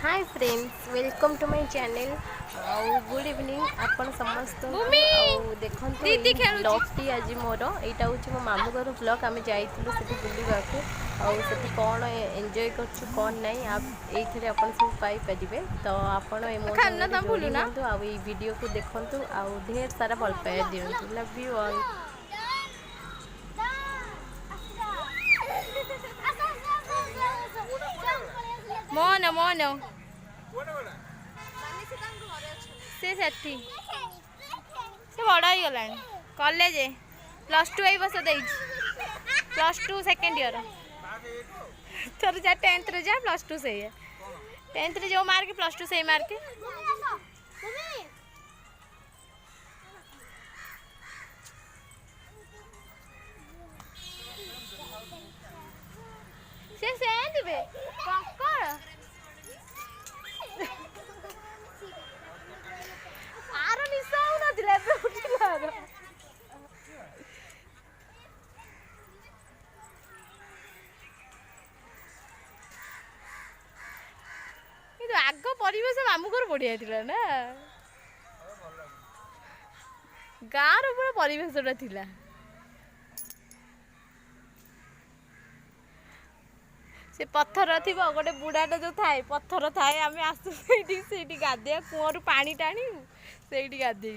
Hi friends welcome to my channel good evening आपण समस्त देखते ब्लॉगटी आज मोर यहाँ हूँ मो मामू घर ब्लॉग आम जाइलु से बुलवाक आती कौन एंजॉय कर कौन ना आप ये सब पाइपर तो आपण मोदी वीडियो को देखु आउ ढेर सारा भल पाए दिखाँ लव यू ऑल। मोन मोन से बड़ हो गला कॉलेज +2 ए बस दे +2 सेकेंड ईयर थोड़ा जा 10th रे जा +2 से 10th रे जो मार्क +2 से मार्क से दिबे कंकड़ आर निशा होना दिले बे उठिला किंतु आग परिवेश मामू घर बढ़िया थिला ना गाँव पूरा परिवेशटा थिला से पत्थर थी गोटे बुढ़ाटा जो थाए पत्थर थाए आम आसू से गाधे कूअरू पानी टाणु से गाधे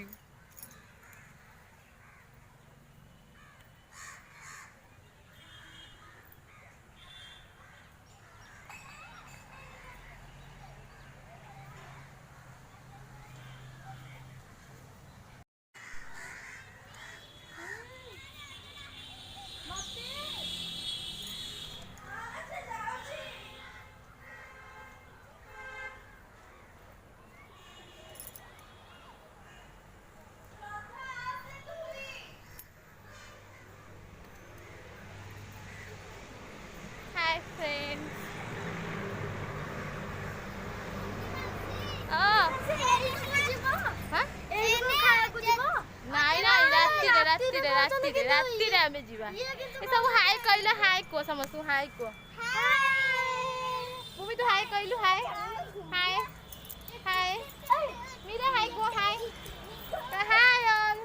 राति आम जीवा सब हाय कहल हाय को समस्त हाय को भूमि तो हाय कहलु हाय हाय हाय मेरा हाय को hi hi all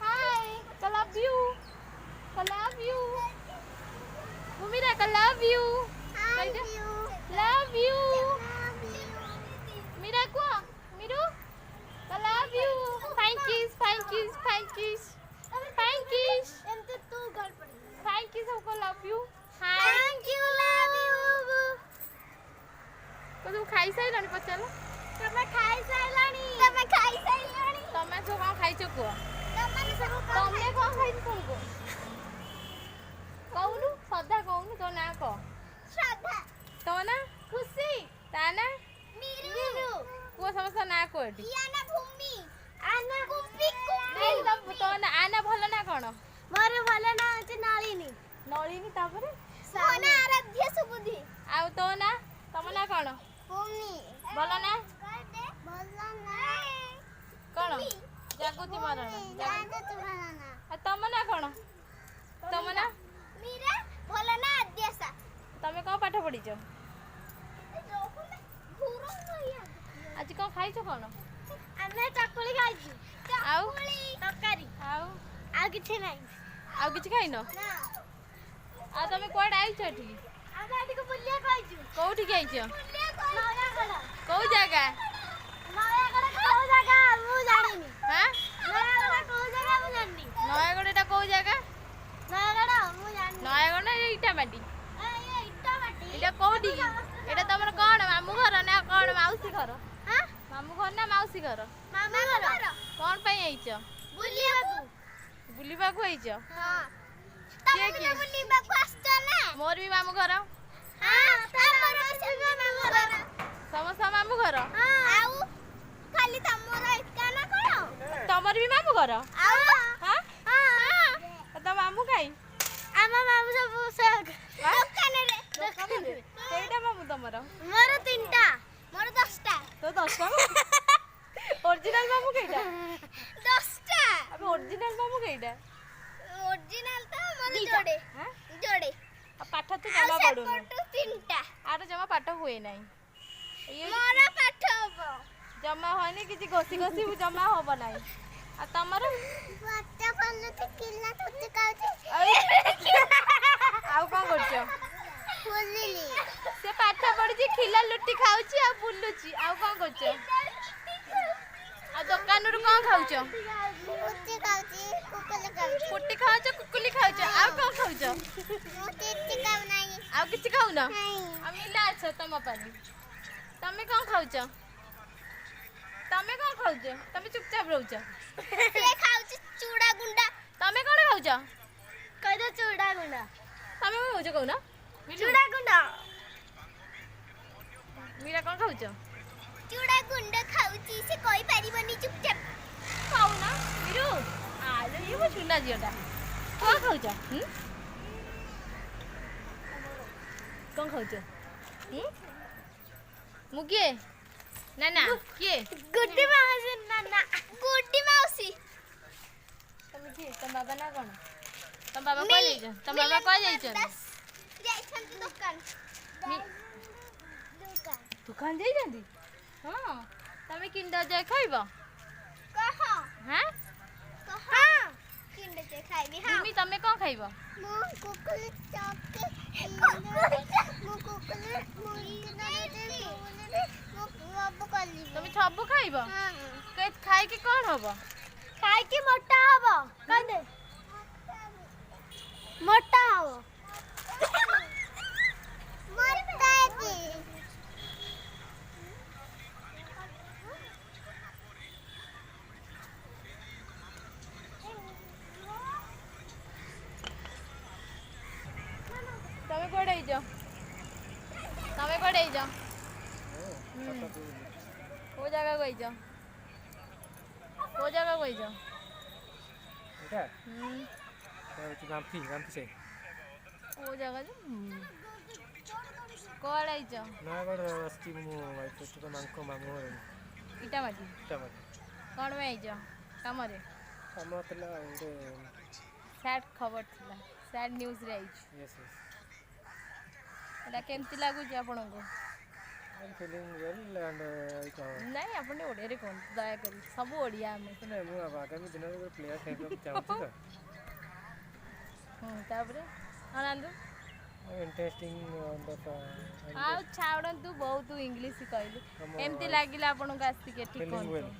hi love you Bhumi रा लव यू मेरा को मिरु लव यू थैंक यू सबको लव यू तो खाई साइलानी पचार तमे सब कौन खाइछ कुह तमे कौन खाइछ तुमको कहूनु श्रद्धा कहूनु तो ना कह श्रद्धा तो ना खुशी ता ना मीरू कुह समस्त ना कह आना तो ना आना भल ना कौन मोर भल ना नलिनी नलिनी तापरे सोना आराध्य सुबुद्धि आउ तो ना तम ना कौन भूमि भल ना कौन जागृति मरण तम ना कौन तम ना मीरा भल ना आद्यासा तमे कौन पाठ पढ़ीछ आज कौन खाइछ कौन आमे चकुली खाइछु आउ तरकारी आउ किछि नै आउ किछि खाइनो ना आ तमे कोड आइछ एठी आमे एठी को बुलिया खाइछु कोठी खाइछ नयागढ़ को जगह नयागढ़ को जगह मु जानिनी हां नयागढ़ को जगह मु जानिनी नयागढ़ एटा को जगह नयागढ़ मु जानिनी नयागढ़ ए इटा माटी ए इटा माटी एटा कोठी एटा तमर कोन मामू घर ना कोन मौसी घर हां मामू घर ना मौसी घर मामू घर कोन पई आइछ बुलिबा को आइछ हां के के बुलिबा को आछो ना मोर भी मामू घर हां हमर भी मामू घर समस्त मामू घर हां आउ खाली तमर एका ना कोन तमर भी मामू घर आउ हां हां त मामू काई आमा मामू सब दुकान रे केटा मामू तमर मोर 3टा मोर 10टा तो 10टा ओरिजिनल मामू केटा 10टा अब ओरिजिनल मामू केटा ओरिजिनल तो मन जोड़े हां जोड़े आ पाठ तो जमा पडो 3टा आरो जमा पाठ होए नाही मोरा पाठ हो जमा होनी किसी घोसी घोसी जमा होब नाही आ तमर बच्चा पल्ले ते किल्ला तुते काउचे आउ कोन करछो बुलिली से पाठ पढी खिला लुटी खाउची आ बुलुची आउ कोन करछो आ दुकान रु कोन खाउछो कुटी खाउची कुकुली खाउची कुटी खाउछो कुकुली खाउछो आउ कोन खाउछो मोती खाउ नाही आउ किछि खाउ ना आ मिला छ तम पानी तमे कोन खाउछो तमे कोन खाउछो तमे चुपचाप रहउछो से खाउची चूड़ा गुंडा तमे कोन खाउछो कह दो चूड़ा गुंडा तमे कोन खाउछो कहू ना चूड़ा गुंडा मीरा कोन खाउछो चूड़ा गुंडा खाउची से कोई परिबनी चुपचाप खाउ ना मीरू आ ये वो चुना जियोटा कोन खाउछो कोन खाउछो मुके ना ना के गुड्डी माउसी ना गुड्डी माउसी तमे के तम बाबा ना कोन तम बाबा को जाइछ तम बाबा को जाइछ जाइछन दुकान दुकान जाई जंदी हां तमे किंडर जय खाइबो कह हैं कह किंडर जय खाइबी हां मम्मी तमे कोन खाइबो मु कुकुली चॉप के मु कुकुली तमे छबु खाइबो हां के खाइ के कोन होबो खाइ के मोटा होबो कदे मोटा होबो मोटा की तमे कोडे आइजो तमे कोडे आइजो वो जगह को आइजो वो जगह को आइजो एटा गामती से वो जगह जो कोड आइजो नागड़ रस्ती मु वाइफ तो मांको मामू रे इटा माटी कोन में आइजो काम रे काम तला ओडे सैड खबर थिला सैड न्यूज़ रे आइज यस यस एटा केमती लागु जे आपन को आई फीलिंग वेल एंड नहीं आपने ओडिया रे कोन दया करी सब ओडिया में नहीं मु आगामी दिन रे प्लेयर खेल चाहूछी तो ताबरे आनंद इंटरेस्टिंग द आ छाड़न तू बहुत इंग्लिश कहली एमती लागिला आपन को आस्ति के ठीक कोन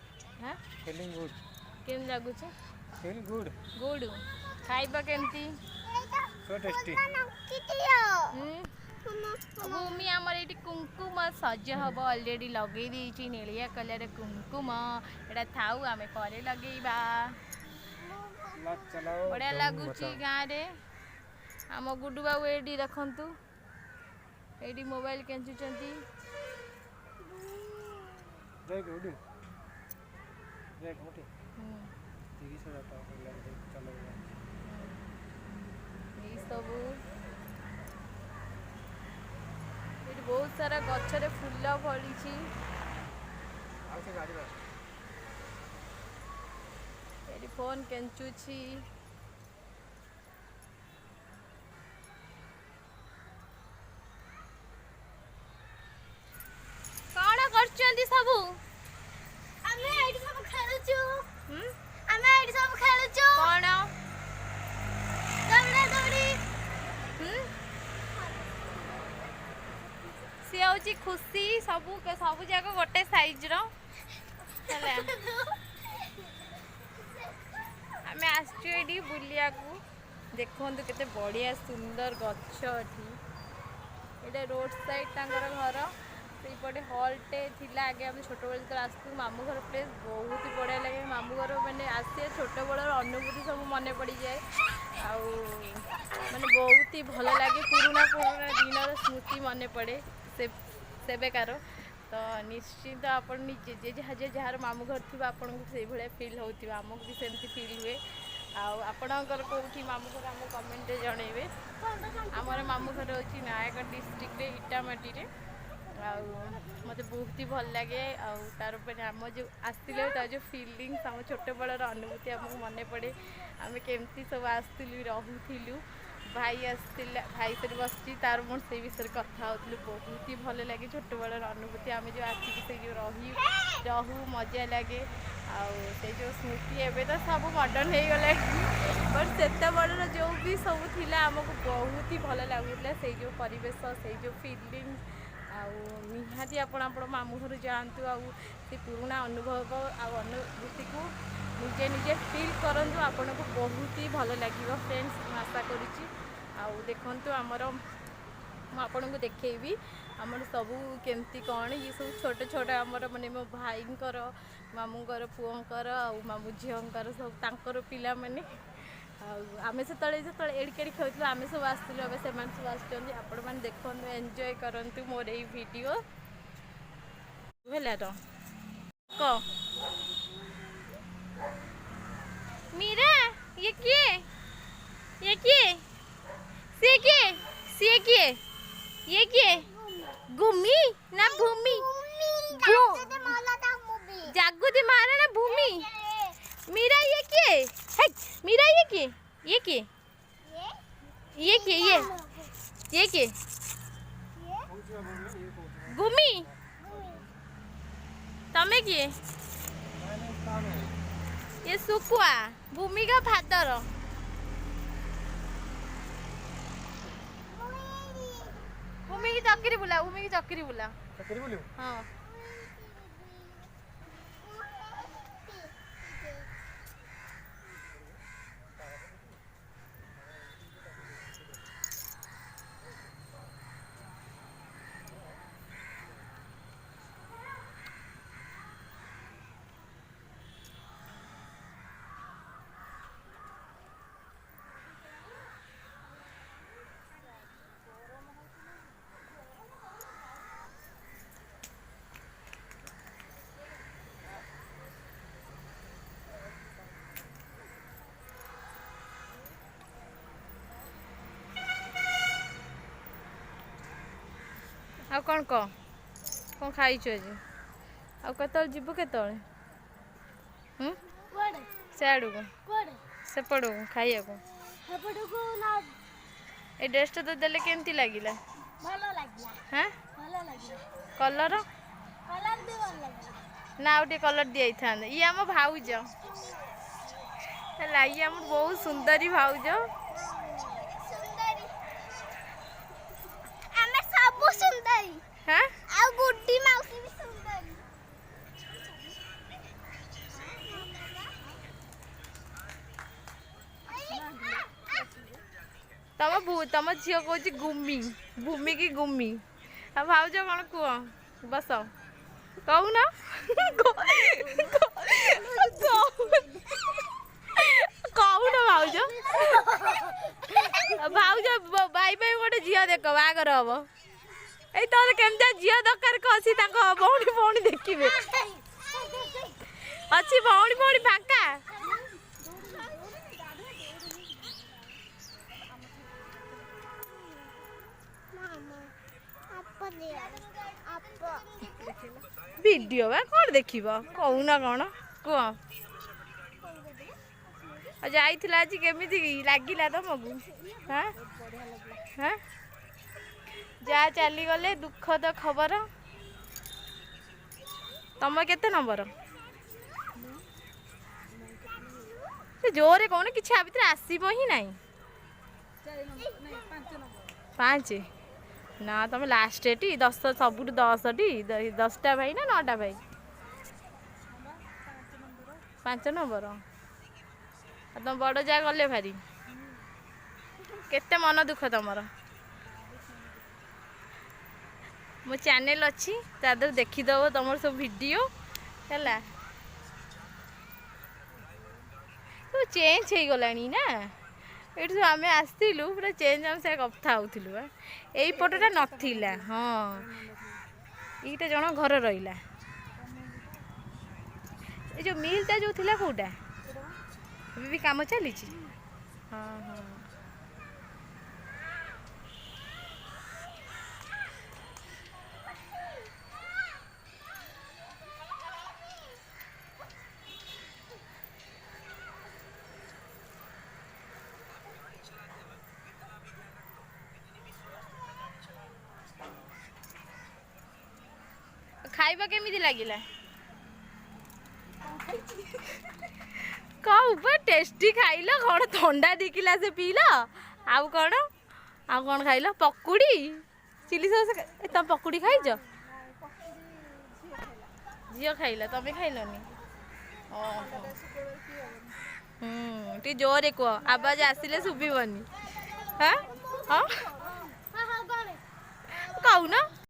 हां फीलिंग गुड केम लागु छ फील गुड गुड खाइबा केमती सो टेस्टी भूमि आमर ये कुंकुम सज हम अलरेडी लगे दी नीलिया कलर कुंकुम एटा थाउ आम करे लगेबा बढ़िया लगुच गाँव रे आम गुडू बाबू ये देखु ये मोबाइल केचुंट सब बहुत सारा गछरे फूल फली फोन केचुची कौन कर सब कौन सी हूँ खुशी सब सब जाक गोटे साइज आम आसटी बुलिया देखु केते बढ़िया सुंदर गछ ये रोड साइड तांकर घर सेपटे हॉलटे थिला आगे आम छोट बेले तो आसू मामू घर प्लेस बहुत ही बढ़िया लगे मामू घर मैंने आसे छोट बेलर अनुभूति सब मन पड़ जाए माने बहुत ही भल लगे पुराना पुराना दिन स्मृति मन पड़े सेबेकार तो निश्चिंत आप जे जार मामू घर थी आपन को से भाया फिल होती आमको भी सेमती फिल हुए आपणकर कौटी मामू घर आम कमेंट जनइबे आमर मामू घर हूँ नयागढ़ डिस्ट्रिक्ट इटामाटी रे मत बहुत ही भल लगे तार आम जो आसते तार जो फिलिंग्स आम छोट बेलर अनुभूति आमको मन पड़े आम केमती सब आसलु रोलु भाई आसला भाई से बस तार मोर से विषय कथा होती बहुत ही भल लगे छोट बड़र अनुभूति आम जो आसिक से जो रहू मजा लगे से जो स्मृति एवं तो सब मडर्न हो गला बट से बड़र जो भी सब थिला आमको बहुत ही भल लगुला से जो परिवेश से जो फिलिंग निहाती आपण मामू घर जातु से पुराणा अनुभव अनुभूति को निजे निजे फिल करूँ आपन को बहुत ही भल लगे फ्रेंड्स आशा करुच्ची देखु आमर आपन को देखी आमर सबू केमती कौन ये सब छोट छोट आमर माने मो भाईंकर मामूंकर पुओंकर मामू झींकर सब तांकर पिला माने आमे से एड़ी खेलु आम सब आसलु ए से सब आसुँच आपण मैंने देखु एंजॉय करंतु मोर ये वीडियो है क मीरा ये किए ये किए सी किए ये किए गुमी ना भूमि जागुती मारा ना भूमि मीरा ये किए मीरा ये किए ये किए ये किए ये किए गुमी तमे किए ये सुकुआ भूमि का फादर भूमि की चक्री बुला भूमि की चक्री बुला हाँ आ कौन कौन खाई आज आत जीव के सियाड़ू सेपड़ खाइया ए ड्रेस तो देले केमती लगिला हाँ कलर ना गोटे कलर दी था ये आम भाउज है ये आम बहुत सुंदरी भाउज हाँ आ गुड्डी मौसी भी सुंदरी तम झी कौच गुमी भूमि की गुमी आ भाउज कौन कह बस कहून कहून भाउज भाउज भाई गोटे झील देख बागर हम ए तो केमता झील दरकार कसी भौणी भौणी देखिए अच्छी भौणी भौणी फाका वीडियो बा कौन देखिब कहूना कौन कह जाइला आज केमिति लगिला तुमको हाँ हाँ जा चली गले दुखद खबर तुम केते नंबर जोरे कौन कि आसब ही नहीं 5 ना तुम लास्ट टी 10 सब 10 टी 10टा भाई ना 9टा भाई 5 नंबर तुम बड़ जा गले भारी केते मन दुख तुमर मो चैनल अच्छी तादर देखीदब तुम सब वीडियो है तो चेंज हो गलानी ना ये आम आसलु पूरा चेंज हम से कथा होलु यही पटटा नाला हाँ ये जन घर रहा ये जो मिलटा जो थिला कोटा अभी भी काम चली हाँ हाँ खाइबा केमिति लागिला कौ टेस्टी खाइल कौन थंडा दिखला से पील आउ कौन खाइल पकुड़ी चिली सॉस तुम पकुड़ी खाइज झील खाइल तुम खाइलनी टी जोरे कह आवाज आसिले शुभनी हाँ हाँ कहून